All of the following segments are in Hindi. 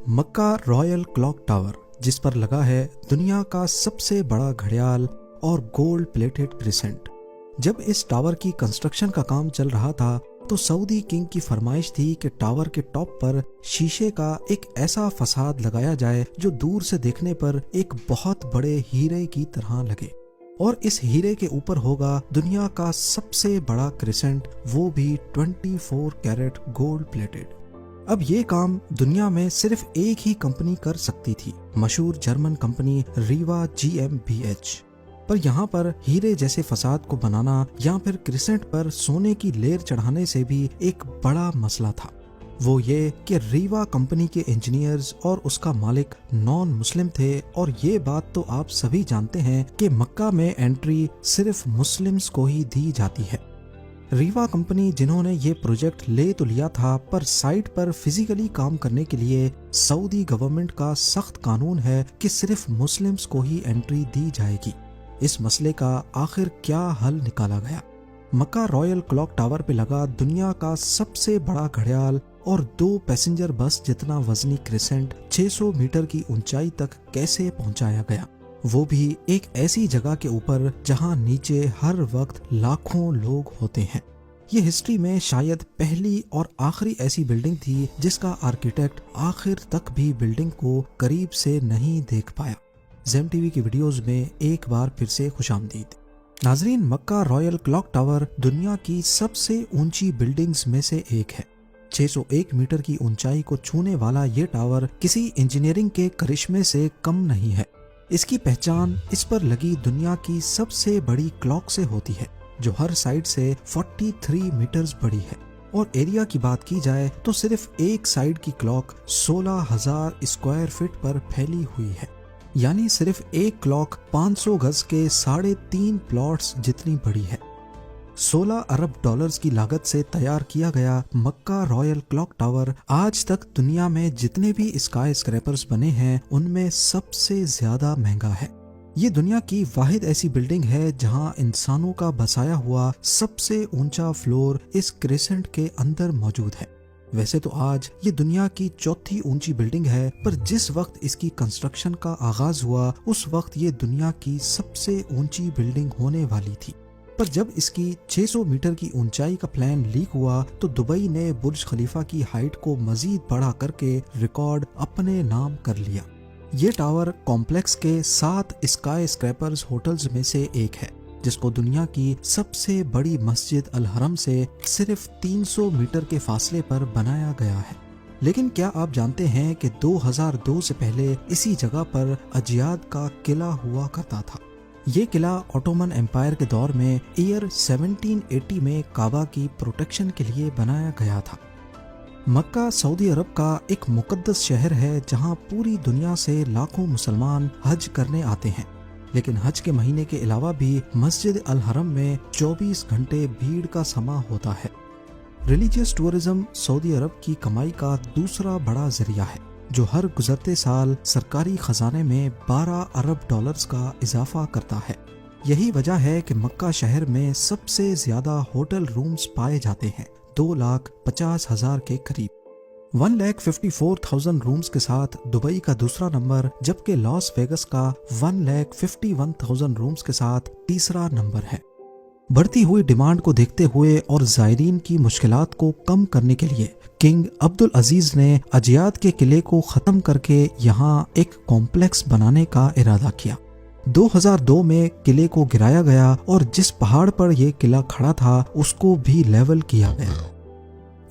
मक्का रॉयल क्लॉक टावर, जिस पर लगा है दुनिया का सबसे बड़ा घड़ियाल और गोल्ड प्लेटेड क्रिसेंट। जब इस टावर की कंस्ट्रक्शन का काम चल रहा था तो सऊदी किंग की फरमाइश थी कि टावर के टॉप पर शीशे का एक ऐसा फसाद लगाया जाए जो दूर से देखने पर एक बहुत बड़े हीरे की तरह लगे, और इस हीरे के ऊपर होगा दुनिया का सबसे बड़ा क्रिसेंट, वो भी 24 कैरेट गोल्ड प्लेटेड। अब ये काम दुनिया में सिर्फ एक ही कंपनी कर सकती थी, मशहूर जर्मन कंपनी रीवा GmbH। पर यहाँ पर हीरे जैसे फसाद को बनाना या फिर क्रिसेंट पर सोने की लेयर चढ़ाने से भी एक बड़ा मसला था। वो ये कि रीवा कंपनी के इंजीनियर्स और उसका मालिक नॉन मुस्लिम थे, और ये बात तो आप सभी जानते हैं कि मक्का में एंट्री सिर्फ मुस्लिम्स को ही दी जाती है। रीवा कंपनी जिन्होंने ये प्रोजेक्ट ले तो लिया था, पर साइट पर फिजिकली काम करने के लिए सऊदी गवर्नमेंट का सख्त कानून है कि सिर्फ मुस्लिम्स को ही एंट्री दी जाएगी। इस मसले का आखिर क्या हल निकाला गया? मक्का रॉयल क्लॉक टावर पे लगा दुनिया का सबसे बड़ा घड़ियाल और 2 पैसेंजर बस जितना वजनी क्रिसेंट 600 मीटर की ऊंचाई तक कैसे पहुंचाया गया, वो भी एक ऐसी जगह के ऊपर जहां नीचे हर वक्त लाखों लोग होते हैं। ये हिस्ट्री में शायद पहली और आखिरी ऐसी बिल्डिंग थी जिसका आर्किटेक्ट आखिर तक भी बिल्डिंग को करीब से नहीं देख पाया। ज़ेम टीवी की वीडियोस में एक बार फिर से खुशामदीद। नाजरीन, मक्का रॉयल क्लॉक टावर दुनिया की सबसे ऊंची बिल्डिंग्स में से एक है। 601 मीटर की ऊंचाई को छूने वाला ये टावर किसी इंजीनियरिंग के करिश्मे से कम नहीं है। इसकी पहचान इस पर लगी दुनिया की सबसे बड़ी क्लॉक से होती है, जो हर साइड से 43 मीटर्स बड़ी है। और एरिया की बात की जाए तो सिर्फ एक साइड की क्लॉक 16,000 स्क्वायर फीट पर फैली हुई है, यानी सिर्फ एक क्लॉक 500 गज के 3.5 प्लॉट्स जितनी बड़ी है। 16 अरब डॉलर्स की लागत से तैयार किया गया मक्का रॉयल क्लॉक टावर आज तक दुनिया में जितने भी स्काई स्क्रैपर्स बने हैं उनमें सबसे ज्यादा महंगा है। ये दुनिया की वाहिद ऐसी बिल्डिंग है जहां इंसानों का बसाया हुआ सबसे ऊंचा फ्लोर इस क्रिसेंट के अंदर मौजूद है। वैसे तो आज ये दुनिया की चौथी ऊंची बिल्डिंग है, पर जिस वक्त इसकी कंस्ट्रक्शन का आगाज हुआ उस वक्त ये दुनिया की सबसे ऊंची बिल्डिंग होने वाली थी। पर जब इसकी 600 मीटर की ऊंचाई का प्लान लीक हुआ तो दुबई ने बुर्ज खलीफा की हाइट को मजीद बढ़ा करके रिकॉर्ड अपने नाम कर लिया। ये टावर कॉम्प्लेक्स के 7 स्काई स्क्रैपर्स होटल्स में से एक है, जिसको दुनिया की सबसे बड़ी मस्जिद अल हरम से सिर्फ 300 मीटर के फासले पर बनाया गया है। लेकिन क्या आप जानते हैं कि 2002 से पहले इसी जगह पर अजियाद का किला हुआ करता था। ये किला ऑटोमन एम्पायर के दौर में ईयर 1780 में काबा की प्रोटेक्शन के लिए बनाया गया था। मक्का सऊदी अरब का एक मुकद्दस शहर है जहां पूरी दुनिया से लाखों मुसलमान हज करने आते हैं, लेकिन हज के महीने के अलावा भी मस्जिद अल हरम में 24 घंटे भीड़ का समा होता है। रिलीजियस टूरिज्म सऊदी अरब की कमाई का दूसरा बड़ा जरिया है, जो हर गुजरते साल सरकारी खजाने में 12 अरब डॉलर्स का इजाफा करता है। यही वजह है कि मक्का शहर में सबसे ज्यादा होटल रूम्स पाए जाते हैं, 2,50,000 के करीब। 1,54,000 रूम्स के साथ दुबई का दूसरा नंबर, जबकि लॉस वेगस का 1,51,000 रूम्स के साथ तीसरा नंबर है। बढ़ती हुई डिमांड को देखते हुए और जायरीन की मुश्किलात को कम करने के लिए किंग अब्दुल अजीज ने अजियाद के किले को खत्म करके यहाँ एक कॉम्प्लेक्स बनाने का इरादा किया। 2002 में किले को गिराया गया और जिस पहाड़ पर यह किला खड़ा था उसको भी लेवल किया गया।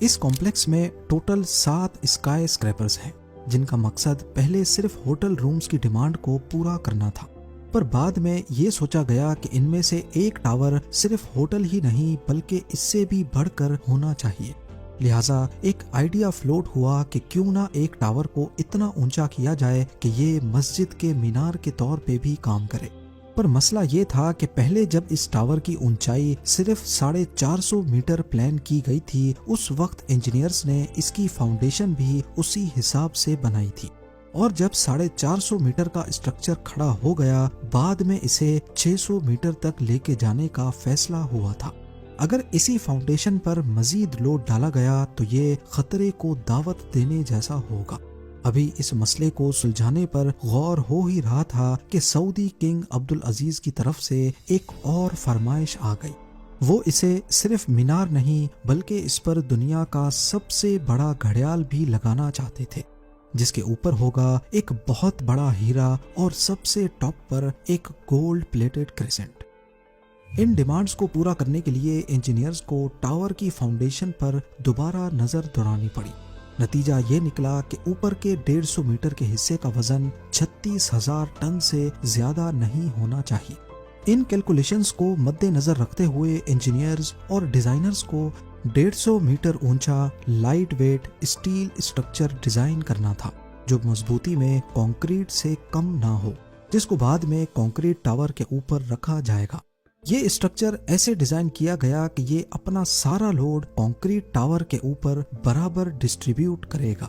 इस कॉम्प्लेक्स में टोटल 7 स्काई स्क्रैपर्स हैं, जिनका मकसद पहले सिर्फ होटल रूम्स की डिमांड को पूरा करना था, पर बाद में ये सोचा गया कि इनमें से एक टावर सिर्फ होटल ही नहीं बल्कि इससे भी बढ़कर होना चाहिए। लिहाजा एक आइडिया फ्लोट हुआ कि क्यों ना एक टावर को इतना ऊंचा किया जाए कि ये मस्जिद के मीनार के तौर पे भी काम करे। पर मसला ये था कि पहले जब इस टावर की ऊंचाई सिर्फ 450 मीटर प्लान की गई थी, उस वक्त इंजीनियर्स ने इसकी फाउंडेशन भी उसी हिसाब से बनाई थी, और जब 450 मीटर का स्ट्रक्चर खड़ा हो गया, बाद में इसे 600 मीटर तक लेके जाने का फैसला हुआ था। अगर इसी फाउंडेशन पर मजीद लोड डाला गया तो ये खतरे को दावत देने जैसा होगा। अभी इस मसले को सुलझाने पर गौर हो ही रहा था कि सऊदी किंग अब्दुल अजीज की तरफ से एक और फरमाइश आ गई। वो इसे सिर्फ मीनार नहीं बल्कि इस पर दुनिया का सबसे बड़ा घड़ियाल भी लगाना चाहते थे, जिसके ऊपर होगा एक बहुत बड़ा हीरा और सबसे टॉप पर एक गोल्ड प्लेटेड क्रेसेंट। इन डिमांड्स को पूरा करने के लिए इंजीनियर्स को टावर की फाउंडेशन पर दोबारा नजर दौड़ानी पड़ी। नतीजा ये निकला कि ऊपर के 150 मीटर के हिस्से का वजन 36,000 टन से ज्यादा नहीं होना चाहिए। इन कैलकुलेशंस को मद्देनजर रखते हुए इंजीनियर्स और डिजाइनर्स को 150 मीटर ऊंचा light weight steel structure design करना था, जो मजबूती में कंक्रीट से कम ना हो, जिसको बाद में कंक्रीट टावर के ऊपर रखा जाएगा। ये स्ट्रक्चर ऐसे डिजाइन किया गया कि ये अपना सारा लोड कंक्रीट टावर के ऊपर बराबर डिस्ट्रीब्यूट करेगा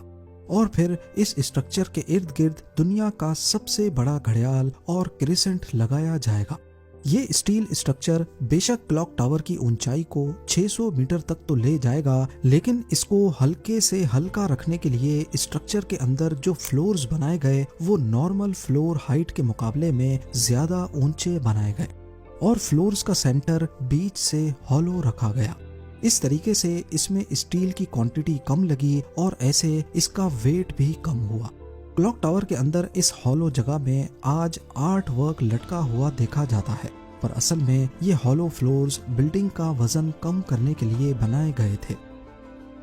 और फिर इस स्ट्रक्चर के इर्द गिर्द दुनिया का सबसे बड़ा घड़ियाल और क्रिसेंट लगाया जाएगा। ये स्टील स्ट्रक्चर बेशक क्लॉक टावर की ऊंचाई को 600 मीटर तक तो ले जाएगा, लेकिन इसको हल्के से हल्का रखने के लिए स्ट्रक्चर के अंदर जो फ्लोर्स बनाए गए वो नॉर्मल फ्लोर हाइट के मुकाबले में ज्यादा ऊंचे बनाए गए और फ्लोर्स का सेंटर बीच से हॉलो रखा गया। इस तरीके से इसमें स्टील की क्वांटिटी कम लगी और ऐसे इसका वेट भी कम हुआ। क्लॉक टावर के अंदर इस हॉलो जगह में आज आर्ट वर्क लटका हुआ देखा जाता है, पर असल में ये हॉलो फ्लोर्स बिल्डिंग का वजन कम करने के लिए बनाए गए थे।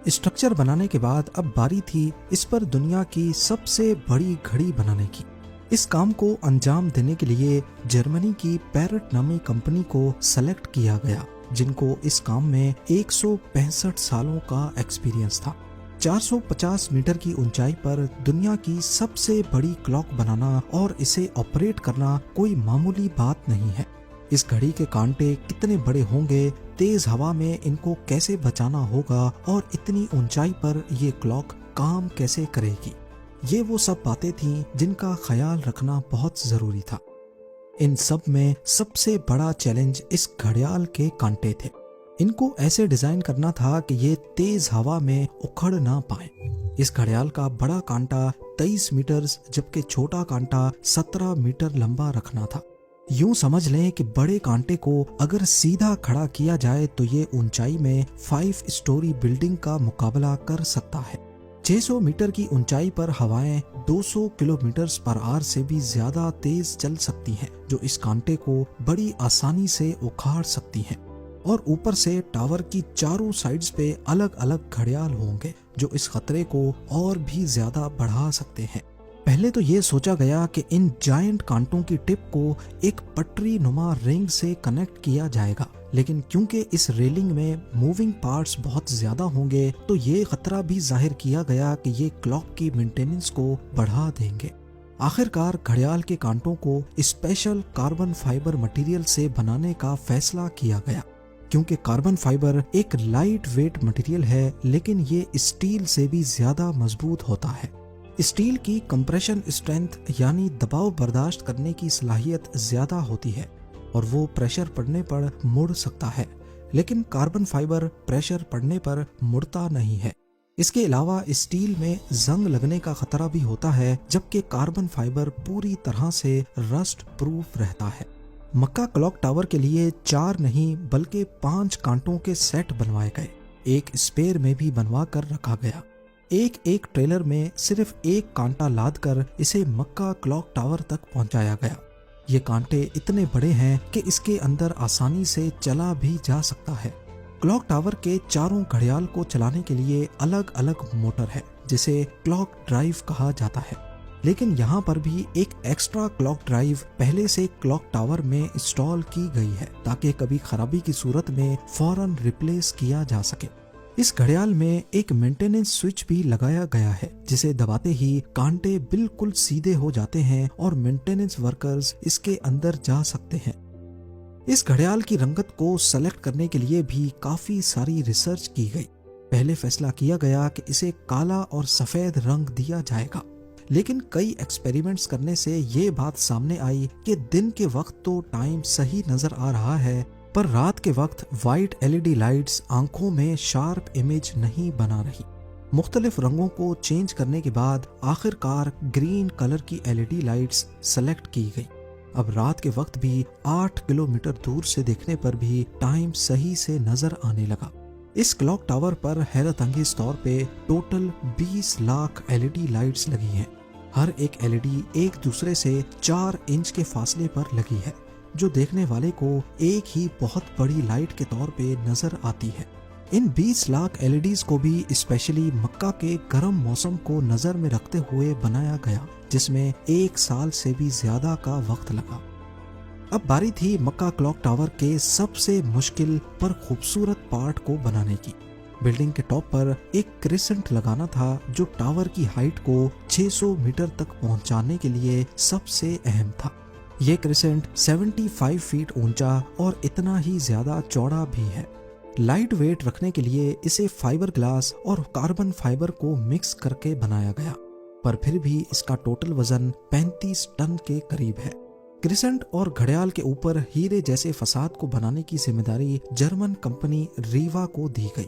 स्ट्रक्चर बनाने के बाद अब बारी थी इस पर दुनिया की सबसे बड़ी घड़ी बनाने की। इस काम को अंजाम देने के लिए जर्मनी की पैरट नामी कंपनी को सेलेक्ट किया गया, जिनको इस काम में 165 सालों का एक्सपीरियंस था। 450 मीटर की ऊंचाई पर दुनिया की सबसे बड़ी क्लॉक बनाना और इसे ऑपरेट करना कोई मामूली बात नहीं है। इस घड़ी के कांटे कितने बड़े होंगे, तेज हवा में इनको कैसे बचाना होगा और इतनी ऊंचाई पर ये क्लॉक काम कैसे करेगी, ये वो सब बातें थीं जिनका ख्याल रखना बहुत जरूरी था। इन सब में सबसे बड़ा चैलेंज इस घड़ियाल के कांटे थे। इनको ऐसे डिजाइन करना था कि ये तेज हवा में उखड़ ना पाए। इस घड़ियाल का बड़ा कांटा 23 मीटर जबकि छोटा कांटा 17 मीटर लंबा रखना था। यूं समझ लें कि बड़े कांटे को अगर सीधा खड़ा किया जाए तो ये ऊंचाई में 5 स्टोरी बिल्डिंग का मुकाबला कर सकता है। 600 मीटर की ऊंचाई पर हवाएं 200 किलोमीटर पर आवर से भी ज्यादा तेज चल सकती हैं, जो इस कांटे को बड़ी आसानी से उखाड़ सकती हैं। और ऊपर से टावर की चारों साइड्स पे अलग अलग घड़ियाल होंगे जो इस खतरे को और भी ज्यादा बढ़ा सकते हैं। पहले तो ये सोचा गया कि इन जायंट कांटों की टिप को एक पटरी नुमा रिंग से कनेक्ट किया जाएगा, लेकिन क्योंकि इस रेलिंग में मूविंग पार्ट्स बहुत ज्यादा होंगे तो ये खतरा भी जाहिर किया गया कि ये क्लॉक की मेंटेनेंस को बढ़ा देंगे। आखिरकार घड़ियाल के कांटों को स्पेशल कार्बन फाइबर मटेरियल से बनाने का फैसला किया गया, क्योंकि कार्बन फाइबर एक लाइट वेट मटेरियल है, लेकिन ये स्टील से भी ज्यादा मजबूत होता है। स्टील की कंप्रेशन स्ट्रेंथ यानी दबाव बर्दाश्त करने की सलाहियत ज्यादा होती है और वो प्रेशर पड़ने पर मुड़ सकता है, लेकिन कार्बन फाइबर प्रेशर पड़ने पर मुड़ता नहीं है। इसके अलावा स्टील में जंग लगने का खतरा भी होता है, जबकि कार्बन फाइबर पूरी तरह से रस्ट प्रूफ रहता है। मक्का क्लॉक टावर के लिए 4 नहीं बल्कि 5 कांटों के सेट बनवाए गए, एक स्पेयर में भी बनवा कर रखा गया। एक ट्रेलर में सिर्फ एक कांटा लाद कर इसे मक्का क्लॉक टावर तक पहुंचाया गया। ये कांटे इतने बड़े हैं कि इसके अंदर आसानी से चला भी जा सकता है। क्लॉक टावर के चारों घड़ियाल को चलाने के लिए अलग अलग मोटर है, जिसे क्लॉक ड्राइव कहा जाता है, लेकिन यहाँ पर भी एक एक्स्ट्रा क्लॉक ड्राइव पहले से क्लॉक टावर में इंस्टॉल की गई है ताकि कभी खराबी की सूरत में फौरन रिप्लेस किया जा सके। इस घड़ियाल में एक मेंटेनेंस स्विच भी लगाया गया है, जिसे दबाते ही कांटे बिल्कुल सीधे हो जाते हैं और मेंटेनेंस वर्कर्स इसके अंदर जा सकते हैं। इस घड़ियाल की रंगत को सेलेक्ट करने के लिए भी काफी सारी रिसर्च की गई। पहले फैसला किया गया कि इसे काला और सफेद रंग दिया जाएगा, लेकिन कई एक्सपेरिमेंट्स करने से ये बात सामने आई कि दिन के वक्त तो टाइम सही नजर आ रहा है, पर रात के वक्त वाइट LED लाइट्स आंखों में शार्प इमेज नहीं बना रही। मुख्तलिफ रंगों को चेंज करने के बाद आखिरकार ग्रीन कलर की एलईडी लाइट्स सेलेक्ट की गई। अब रात के वक्त भी 8 किलोमीटर दूर से देखने पर भी टाइम सही से नजर आने लगा। इस क्लॉक टावर पर हैरत अंगेज तौर पे टोटल 20 लाख एलईडी लाइट्स लगी हैं। हर एक एलईडी एक दूसरे से 4 इंच के फासले पर लगी है, जो देखने वाले को एक ही बहुत बड़ी लाइट के तौर पे नजर आती है। इन 20 लाख एलईडीज को भी स्पेशली मक्का के गर्म मौसम को नजर में रखते हुए बनाया गया, जिसमें 1 साल से भी ज्यादा का वक्त लगा। अब बारी थी मक्का क्लॉक टावर के सबसे मुश्किल पर खूबसूरत पार्ट को बनाने की। बिल्डिंग के टॉप पर एक क्रिसेंट लगाना था, जो टावर की हाइट को 600 मीटर तक पहुंचाने के लिए सबसे अहम था। ये क्रिसेंट 75 फीट ऊंचा और इतना ही ज्यादा चौड़ा भी है। लाइट वेट रखने के लिए इसे फाइबर ग्लास और कार्बन फाइबर को मिक्स करके बनाया गया, पर फिर भी इसका टोटल वजन 35 टन के करीब है। क्रिसेंट और घड़ियाल के ऊपर हीरे जैसे फसाद को बनाने की जिम्मेदारी जर्मन कंपनी रीवा को दी गई।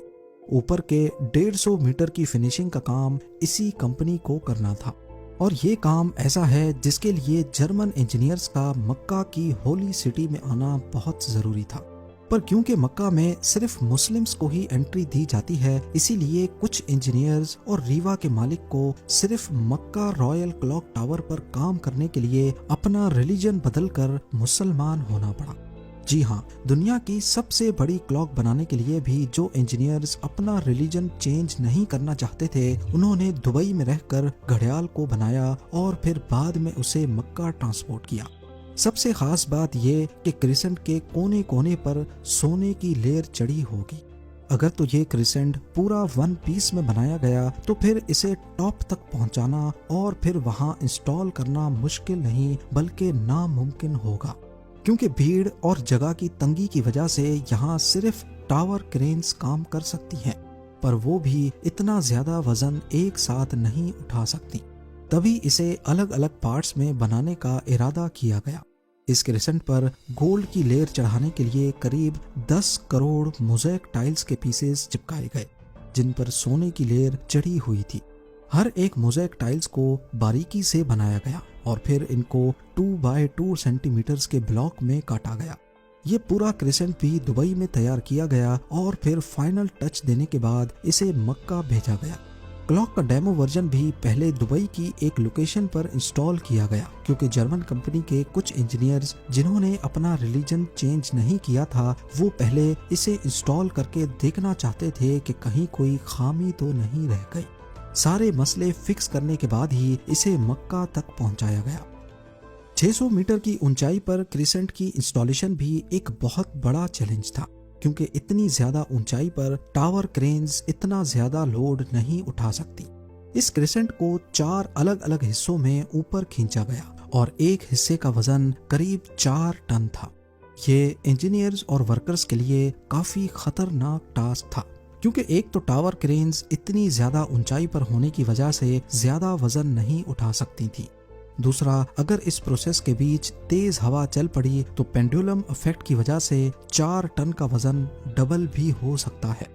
ऊपर के 150 मीटर की फिनिशिंग का काम इसी कंपनी को करना था, और ये काम ऐसा है जिसके लिए जर्मन इंजीनियर्स का मक्का की होली सिटी में आना बहुत जरूरी था। पर क्योंकि मक्का में सिर्फ मुस्लिम्स को ही एंट्री दी जाती है, इसीलिए कुछ इंजीनियर्स और रीवा के मालिक को सिर्फ मक्का रॉयल क्लॉक टावर पर काम करने के लिए अपना रिलीजन बदलकर मुसलमान होना पड़ा। जी हाँ, दुनिया की सबसे बड़ी क्लॉक बनाने के लिए भी जो इंजीनियर्स अपना रिलीजन चेंज नहीं करना चाहते थे, उन्होंने दुबई में रहकर घड़ियाल को बनाया और फिर बाद में उसे मक्का ट्रांसपोर्ट किया। सबसे खास बात ये कि क्रिसेंट के कोने कोने पर सोने की लेयर चढ़ी होगी। अगर तो ये क्रिसेंट पूरा 1 पीस में बनाया गया तो फिर इसे टॉप तक पहुंचाना और फिर वहां इंस्टॉल करना मुश्किल नहीं बल्कि नामुमकिन होगा, क्योंकि भीड़ और जगह की तंगी की वजह से यहाँ सिर्फ टावर क्रेन्स काम कर सकती हैं, पर वो भी इतना ज्यादा वजन एक साथ नहीं उठा सकती। तभी इसे अलग अलग पार्ट्स में बनाने का इरादा किया गया। इस क्रिसेंट पर गोल्ड की लेयर चढ़ाने के लिए करीब 10 करोड़ मोज़ेक टाइल्स के पीसेस चिपकाए गए, जिन पर सोने की लेयर चढ़ी हुई थी। हर एक मोज़ेक टाइल्स को बारीकी से बनाया गया और फिर इनको 2 बाय 2 सेंटीमीटर्स के ब्लॉक में काटा गया। ये पूरा क्रिसेंट भी दुबई में तैयार किया गया और फिर फाइनल टच देने के बाद इसे मक्का भेजा गया। क्लॉक का डेमो वर्जन भी पहले दुबई की एक लोकेशन पर इंस्टॉल किया गया, क्योंकि जर्मन कंपनी के कुछ इंजीनियर्स जिन्होंने अपना रिलीजन चेंज नहीं किया था, वो पहले इसे इंस्टॉल करके देखना चाहते थे कि कहीं कोई खामी तो नहीं रह गई। सारे मसले फिक्स करने के बाद ही इसे मक्का तक पहुंचाया गया। 600 मीटर की ऊंचाई पर क्रिसेंट की इंस्टॉलेशन भी एक बहुत बड़ा चैलेंज था, क्योंकि इतनी ज्यादा ऊंचाई पर टावर क्रेन्स इतना ज्यादा लोड नहीं उठा सकती। इस क्रिसेंट को 4 अलग अलग हिस्सों में ऊपर खींचा गया और एक हिस्से का वजन करीब 4 टन था। ये इंजीनियर्स और वर्कर्स के लिए काफी खतरनाक टास्क था, क्योंकि एक तो टावर क्रेन्स इतनी ज्यादा ऊंचाई पर होने की वजह से ज्यादा वजन नहीं उठा सकती थी। दूसरा, अगर इस प्रोसेस के बीच तेज हवा चल पड़ी तो पेंडुलम इफेक्ट की वजह से 4 टन का वजन डबल भी हो सकता है।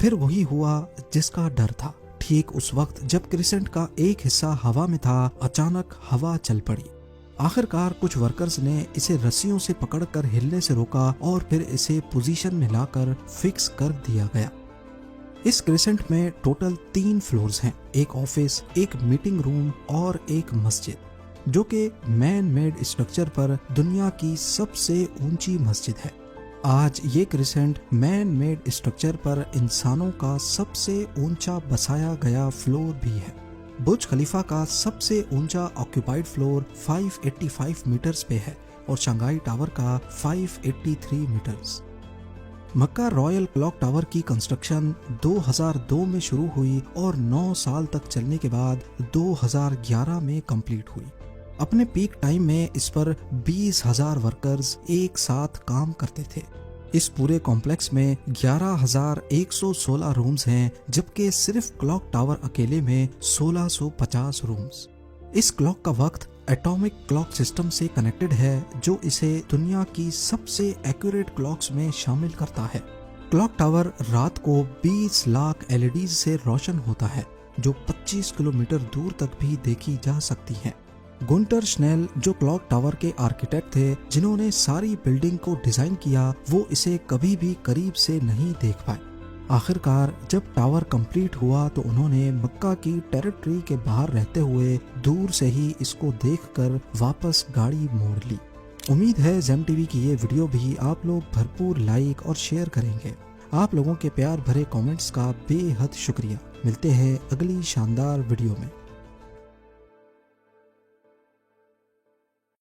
फिर वही हुआ जिसका डर था। ठीक उस वक्त जब क्रिसेंट का एक हिस्सा हवा में था, अचानक हवा चल पड़ी। आखिरकार कुछ वर्कर्स ने इसे रस्सियों से पकड़कर हिलने से रोका और फिर इसे पोजीशन में लाकर फिक्स कर दिया गया। इस क्रिसेंट में टोटल 3 फ्लोर्स हैं, एक ऑफिस, एक मीटिंग रूम और एक मस्जिद, जो कि मैन मेड स्ट्रक्चर पर दुनिया की सबसे ऊंची मस्जिद है। आज ये क्रिसेंट मैन मेड स्ट्रक्चर पर इंसानों का सबसे ऊंचा बसाया गया फ्लोर भी है। बुर्ज खलीफा का सबसे ऊंचा ऑक्यूपाइड फ्लोर 585 मीटर्स पे है और शंघाई टावर का 583 मीटर्स। मक्का रॉयल क्लॉक टावर की कंस्ट्रक्शन 2002 में शुरू हुई और 9 साल तक चलने के बाद 2011 में कंप्लीट हुई। अपने पीक टाइम में इस पर 20,000 वर्कर्स एक साथ काम करते थे। इस पूरे कॉम्प्लेक्स में 11,116 रूम्स हैं, जबकि सिर्फ क्लॉक टावर अकेले में 1650 रूम्स। इस क्लॉक का वक्त एटॉमिक क्लॉक सिस्टम से कनेक्टेड है, जो इसे दुनिया की सबसे एक्यूरेट क्लॉक्स में शामिल करता है। क्लॉक टावर रात को 20 लाख एलईडी से रोशन होता है, जो 25 किलोमीटर दूर तक भी देखी जा सकती हैं। गुंटर श्नेल जो क्लॉक टावर के आर्किटेक्ट थे, जिन्होंने सारी बिल्डिंग को डिजाइन किया, वो इसे कभी भी करीब से नहीं देख पाए। आखिरकार जब टावर कंप्लीट हुआ तो उन्होंने मक्का की टेरिटरी के बाहर रहते हुए दूर से ही इसको देखकर वापस गाड़ी मोड़ ली। उम्मीद है ज़ेम टीवी की ये वीडियो भी आप लोग भरपूर लाइक और शेयर करेंगे। आप लोगों के प्यार भरे कमेंट्स का बेहद शुक्रिया। मिलते हैं अगली शानदार वीडियो में।